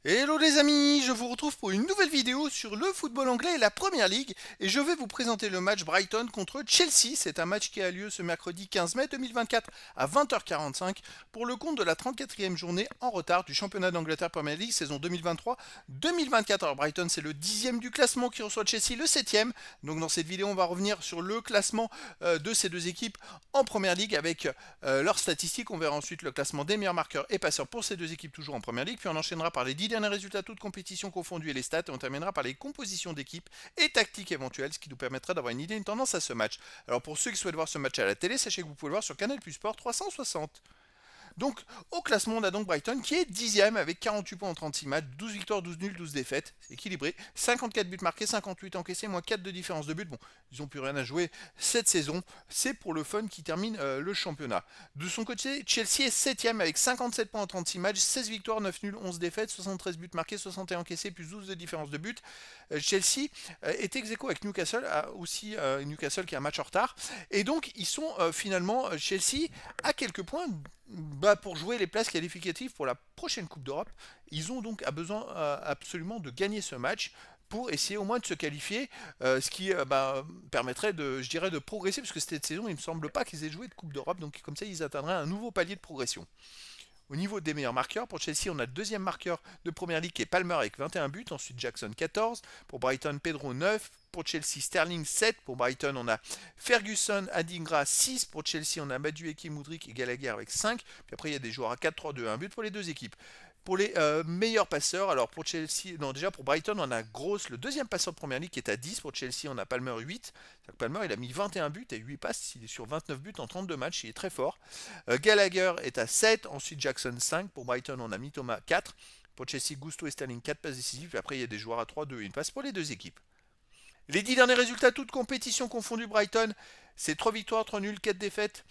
Hello les amis, je vous retrouve pour une nouvelle vidéo sur le football anglais et la Première Ligue et je vais vous présenter le match Brighton contre Chelsea. C'est un match qui a lieu ce mercredi 15 mai 2024 à 20h45 pour le compte de la 34e journée en retard du championnat d'Angleterre Premier League saison 2023-2024. Alors Brighton c'est le 10e du classement qui reçoit Chelsea le 7e. Donc dans cette vidéo on va revenir sur le classement de ces deux équipes en Première Ligue avec leurs statistiques. On verra ensuite le classement des meilleurs marqueurs et passeurs pour ces deux équipes toujours en Première Ligue. Puis on enchaînera par les 10 derniers résultats toutes compétitions confondues et les stats. Et on terminera par les compositions d'équipes et tactiques éventuelles, ce qui nous permettra d'avoir une idée, une tendance à ce match. Alors pour ceux qui souhaitent voir ce match à la télé, sachez que vous pouvez le voir sur Canal Plus Sport 360. Donc, au classement, on a donc Brighton qui est 10e avec 48 points en 36 matchs, 12 victoires, 12 nuls, 12 défaites. C'est équilibré. 54 buts marqués, 58 encaissés, moins 4 de différence de but. Bon, ils n'ont plus rien à jouer cette saison. C'est pour le fun qui termine le championnat. De son côté, Chelsea est 7e avec 57 points en 36 matchs, 16 victoires, 9 nuls, 11 défaites, 73 buts marqués, 61 encaissés, plus 12 de différence de but. Chelsea est ex aequo avec Newcastle, aussi Newcastle qui a un match en retard. Et donc, ils sont finalement, Chelsea, à quelques points pour jouer les places qualificatives pour la prochaine Coupe d'Europe. Ils ont donc besoin absolument de gagner ce match pour essayer au moins de se qualifier, ce qui permettrait de, je dirais, de progresser, parce que cette saison, il ne me semble pas qu'ils aient joué de Coupe d'Europe, donc comme ça, ils atteindraient un nouveau palier de progression. Au niveau des meilleurs marqueurs, pour Chelsea, on a le deuxième marqueur de Première Ligue qui est Palmer avec 21 buts, ensuite Jackson 14, pour Brighton Pedro 9, pour Chelsea Sterling 7, pour Brighton on a Ferguson, Adingra 6, pour Chelsea on a Madueke, Mudryk et Gallagher avec 5, puis après il y a des joueurs à 4, 3, 2, 1 but pour les deux équipes. Pour les meilleurs passeurs, alors pour Chelsea, non déjà pour Brighton on a Gross, le deuxième passeur de Première Ligue qui est à 10, pour Chelsea on a Palmer 8, Palmer il a mis 21 buts et 8 passes, il est sur 29 buts en 32 matchs, il est très fort. Gallagher est à 7, ensuite Jackson 5, pour Brighton on a Mitoma 4, pour Chelsea Gusto et Sterling 4 passes décisives, puis après il y a des joueurs à 3, 2 et une passe pour les deux équipes. Les 10 derniers résultats, toutes compétitions confondues, Brighton, c'est 3 victoires, 3 nuls, 4 défaites,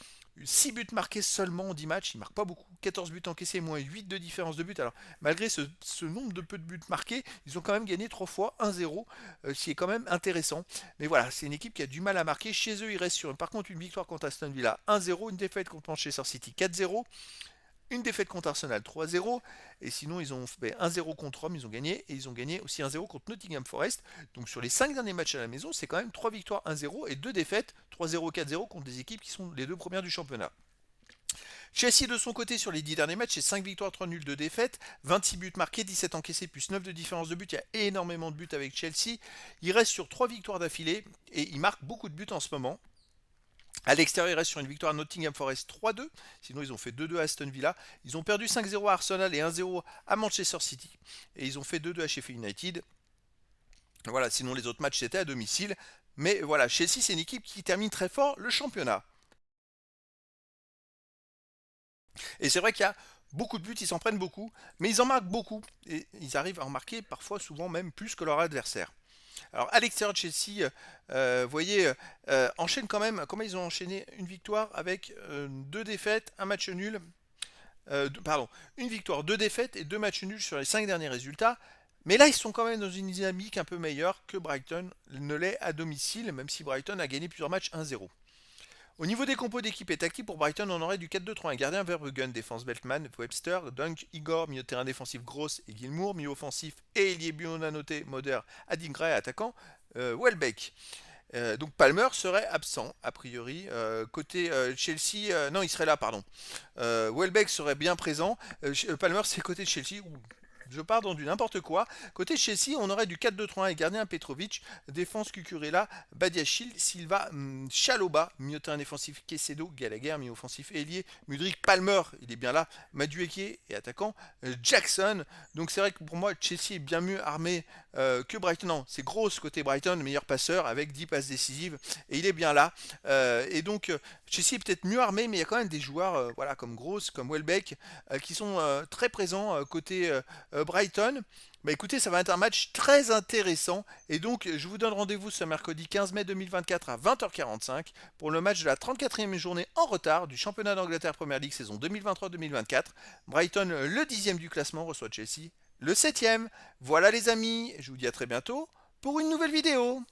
6 buts marqués seulement en 10 matchs, il ne marque pas beaucoup, 14 buts encaissés, moins 8 de différence de but. Alors malgré ce nombre de peu de buts marqués, ils ont quand même gagné 3 fois 1-0, ce qui est quand même intéressant. Mais voilà, c'est une équipe qui a du mal à marquer. Chez eux, il reste sur par contre une victoire contre Aston Villa 1-0, une défaite contre Manchester City 4-0, une défaite contre Arsenal 3-0, et sinon ils ont fait 1-0 contre Rome, ils ont gagné, et ils ont gagné aussi 1-0 contre Nottingham Forest. Donc sur les 5 derniers matchs à la maison, c'est quand même 3 victoires 1-0 et 2 défaites 3-0, 4-0 contre des équipes qui sont les deux premières du championnat. Chelsea de son côté sur les 10 derniers matchs, c'est 5 victoires, 3 nuls, 2 défaites, 26 buts marqués, 17 encaissés, plus 9 de différence de but. Il y a énormément de buts avec Chelsea. Il reste sur 3 victoires d'affilée et il marque beaucoup de buts en ce moment. À l'extérieur, il reste sur une victoire à Nottingham Forest 3-2. Sinon, ils ont fait 2-2 à Aston Villa. Ils ont perdu 5-0 à Arsenal et 1-0 à Manchester City. Et ils ont fait 2-2 à Sheffield United. Voilà, sinon les autres matchs c'était à domicile. Mais voilà, Chelsea, c'est une équipe qui termine très fort le championnat. Et c'est vrai qu'il y a beaucoup de buts, ils s'en prennent beaucoup, mais ils en marquent beaucoup. Et ils arrivent à en marquer parfois, souvent même plus que leur adversaire. Alors à l'extérieur de Chelsea, vous voyez, enchaîne quand même, comment ils ont enchaîné une victoire avec deux défaites, un match nul, pardon, une victoire, deux défaites et deux matchs nuls sur les 5 derniers résultats. Mais là, ils sont quand même dans une dynamique un peu meilleure que Brighton ne l'est à domicile, même si Brighton a gagné plusieurs matchs 1-0. Au niveau des compos d'équipe et tactique pour Brighton, on aurait du 4-2-3, un gardien Verbruggen, défense Beltman, Webster, Dunk, Igor, milieu de terrain défensif Gross et Gilmour, milieu offensif et ailier noté Moder, Adingra et attaquant Welbeck. Donc Palmer serait absent, a priori. Côté Chelsea, non, il serait là, pardon. Welbeck serait bien présent. Palmer, c'est côté de Chelsea. Je pars dans du n'importe quoi. Côté Chelsea, on aurait du 4-2-3-1 et gardien Petrovic, défense Cucurella, Badiachil, Silva, Chaloba, milieu de terrain défensif Quesedo, Gallagher, milieu offensif Elie, Mudryk, Palmer, il est bien là, Madueke et attaquant Jackson. Donc c'est vrai que pour moi, Chelsea est bien mieux armé que Brighton. Non, c'est grosse côté Brighton, meilleur passeur avec 10 passes décisives et il est bien là. Et donc Chelsea est peut-être mieux armé, mais il y a quand même des joueurs voilà, comme Gross, comme Welbeck, qui sont très présents côté Brighton. Bah écoutez, ça va être un match très intéressant. Et donc, je vous donne rendez-vous ce mercredi 15 mai 2024 à 20h45 pour le match de la 34e journée en retard du championnat d'Angleterre Premier League saison 2023-2024. Brighton, le 10e du classement, reçoit Chelsea, le 7e. Voilà les amis, je vous dis à très bientôt pour une nouvelle vidéo.